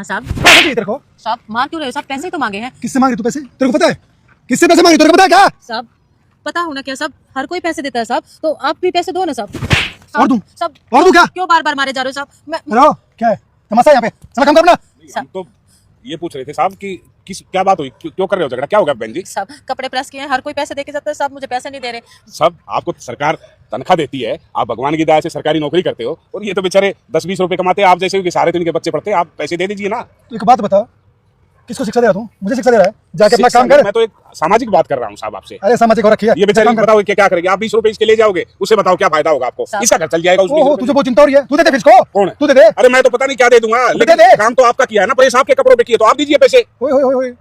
हाँ साहब। पैसे चाहिए तेरे को? साहब मांग क्यों रहे हो साहब? पैसे ही तो मांगे हैं। किससे मांग रही तू पैसे? तेरे को पता है किससे पैसे मांग रही? तेरे को पता है क्या? साहब पता होना क्या साहब, हर कोई पैसे देता है साहब, तो आप भी पैसे दो ना साहब। और दूं? साहब और दूं क्या? क्यों बार बार मारे जा रहे हो साहब? मैं हेलो, क्या है तमाशा यहाँ पे? चला काम कर अपना। हम तो ये पूछ रहे थे साहब कि क्या बात हुई, क्यों कर रहे हो झगड़ा, क्या होगा बहन जी? साहब कपड़े प्रेस किए हैं, हर कोई पैसे देके जाता है साहब, मुझे पैसे नहीं दे रहे। सब आपको सरकार तनख्वाह देती है, आप भगवान की दया से सरकारी नौकरी करते हो, और ये तो बेचारे 10-20 रुपए कमाते हैं, आप जैसे कि सारे दिन के बच्चे पढ़ते हैं, आप पैसे दे दीजिए ना। तो एक बात बता, किसको शिक्षा दे रहा तू? मुझे शिक्षा दे रहा है? जाके अपना काम कर। मैं तो एक सामाजिक बात कर रहा हूँ साहब आपसे। अरे सामाजिक हो रखी है ये बेचारे बताओ क्या करेंगे? आप 20 रुपए इसके ले जाओगे, उससे बताओ क्या फायदा होगा आपको? इसका घर चल जाएगा। ओहो, तुझे बहुत चिंता हो रही है। तू दे दे इसको। कौन है? तू दे दे। अरे मैं तो पता नहीं क्या दे दूंगा, लेकिन काम तो आपका किया है ना, प्रेस आपके कपड़ों पे किए, तो आप दीजिए पैसे। ओए ओए ओए,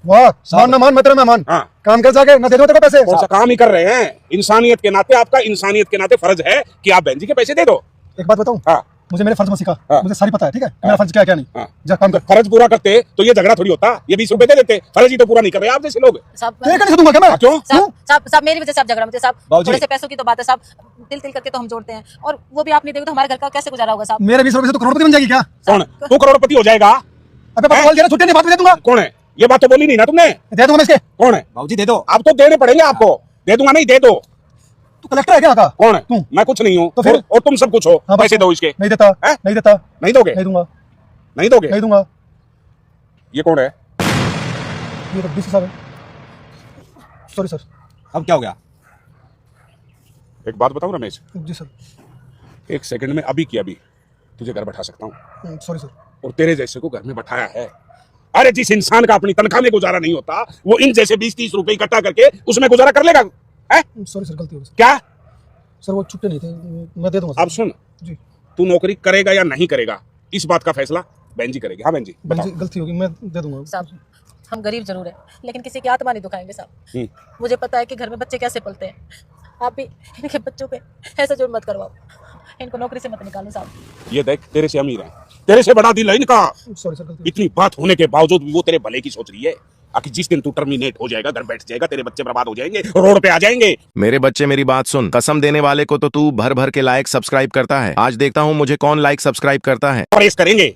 वाह, मान ना मान मैं तेरा मेहमान। हाँ। काम कर जाके, ना दे दो तेरे को पैसे। कौन सा काम ही कर रहे हैं? इंसानियत के नाते, आपका इंसानियत के नाते फर्ज है कि आप बहन जी के पैसे दे दो। एक बात बताऊं? हाँ। मुझे मेरे फर्ज मत सिखा। हाँ। मुझे सारी पता है, ठीक है मेरा फर्ज क्या है क्या नहीं। हाँ। जा काम कर। फर्ज पूरा करते तो ये झगड़ा थोड़ी होता, ये 20 रुपए दे देते। फर्ज ही तो पूरा नहीं कर रहे आप जैसे लोग। साहब तेरे का नहीं दूंगा क्या मैं? क्यों? साहब मेरी वजह से आप झगड़ा मत साहब, बाबूजी। थोड़े से पैसों की तो बात है साहब, तिल तिल करके तो हम जोड़ते हैं, और वो भी आप नहीं देंगे तो हमारे घर का कैसे गुजारा होगा साहब? मेरे 20 रुपए से तू करोड़पति बन जाएगी क्या? कौन है? तू करोड़पति हो जाएगा? अबे पता बोल देना, छुट्टी नहीं, बात में दे दूंगा। कौन है? ये बात तो बोली नहीं ना तुमने। दे दूंगा मैं इसके। कौन है? बाबूजी दे दो। आप तो देने पड़ेंगे आपको। दे दूंगा नहीं, दे दो। तू कलेक्टर है क्या का? कौन है? तू। मैं कुछ नहीं हूँ। तो फिर? और तुम सब कुछ हो। हाँ, बस। पैसे दो इसके। नहीं देता। हैं? नहीं देता। नहीं दोगे? नहीं दूंगा। नहीं दोगे? नहीं दूंगा। ये कौन है? ये तो बीसी साहब है। Sorry sir. अब क्या हो गया? एक बात बताऊं रमेश, जी सर। 1 सेकंड में अभी की अभी तुझे घर बैठा सकता हूँ, सॉरी सर। और तेरे जैसे को घर में बैठाया है। अरे जिस इंसान का अपनी तनख्वाह में गुजारा नहीं होता, वो इन जैसे 20-30 रुपए इकट्ठा करके उसमें गुजारा कर लेगा? सॉरी सर, गलती हो गई सर। क्या? सर वो छुट्टे नहीं थे, मैं दे दूंगा अब सुन, जी। तू नौकरी करेगा या नहीं करेगा, इस बात का फैसला बहन जी करेगी। हाँ बहन जी बहन बताओ। जी गलती होगी, मैं दे दूंगा। साहब हम गरीब जरूर है, लेकिन किसी की आत्मा नहीं दुखाएंगे साहब। मुझे पता है कि घर में बच्चे कैसे पलते हैं, आप भी इनके बच्चों पे ऐसा जुर्म मत करवाओ, इनको नौकरी से मत निकालो साहब। ये देख, तेरे से अमीर है, तेरे से बड़ा दिल है इनका। सॉरी सर, गलती। इतनी बात होने के बावजूद भी वो तेरे भले की सोच रही है। आखिर जिस दिन तू टर्मिनेट हो जाएगा, घर बैठ जाएगा, तेरे बच्चे बर्बाद हो जाएंगे, रोड पे आ जाएंगे। मेरे बच्चे मेरी बात सुन, कसम देने वाले को तो तू भर भर के लाइक सब्सक्राइब करता है। आज देखता हूँ मुझे कौन लाइक सब्सक्राइब करता है। प्रेस करेंगे।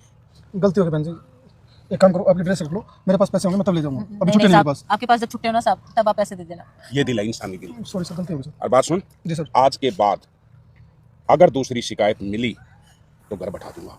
गलती हो गई बहन जी, एक काम करो, आपकी ड्रेस रख लो, मेरे पास पैसे होंगे मैं तब ले जाऊंगा। अभी छुट्टी नहीं मेरे पास। आपके पास जब छुट्टे हो ना साहब, तब आप पैसे दे देना। ये दिल है इंसानी दिल। सॉरी सर, गलती हो गई सर। और बात सुन, जी सर। आज के बाद अगर दूसरी शिकायत मिली तो घर बैठा दूंगा।